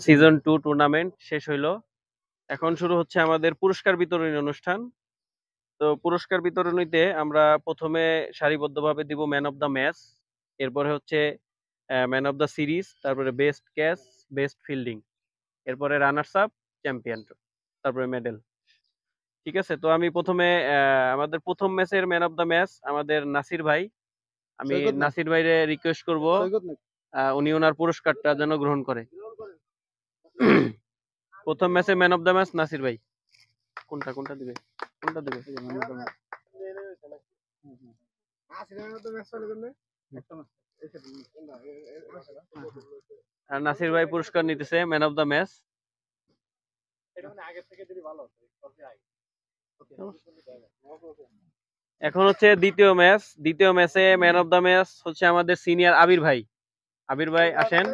Season 2 tournament শেষ হইলো। এখন শুরু হচ্ছে আমাদের পুরস্কার বিতরণী অনুষ্ঠান। তো পুরস্কার বিতরণীতে আমরা প্রথমে সারিবদ্ধভাবে দিব ম্যান অফ দ্য ম্যাচ, এরপরে হচ্ছে ম্যান অফ দ্য সিরিজ, তারপরে বেস্ট ক্যাচ, বেস্ট ফিল্ডিং, এরপরে রানার্স আপ, চ্যাম্পিয়ন, তারপরে মেডেল। ঠিক আছে, তো আমি প্রথমে আমাদের প্রথম ম্যাচের ম্যান অফ দ্য ম্যাচ আমাদের নাসির ভাই। আমি নাসির ভাইরে রিকোয়েস্ট করব উনি ওনার পুরস্কারটা যেন গ্রহণ করে। প্রথম ম্যাচে man of the match Nasir ভাই। কোনটা কোনটা দিবে? কোনটা দিবে? আর নাসির ভাই পুরস্কার নিতেছে ম্যান অফ দ্য ম্যাচ। এখন হচ্ছে দ্বিতীয় ম্যাচ। দ্বিতীয় ম্যাচে ম্যান অফ দ্য ম্যাচ হচ্ছে আমাদের সিনিয়র আবির ভাই। আবির ভাই আসেন।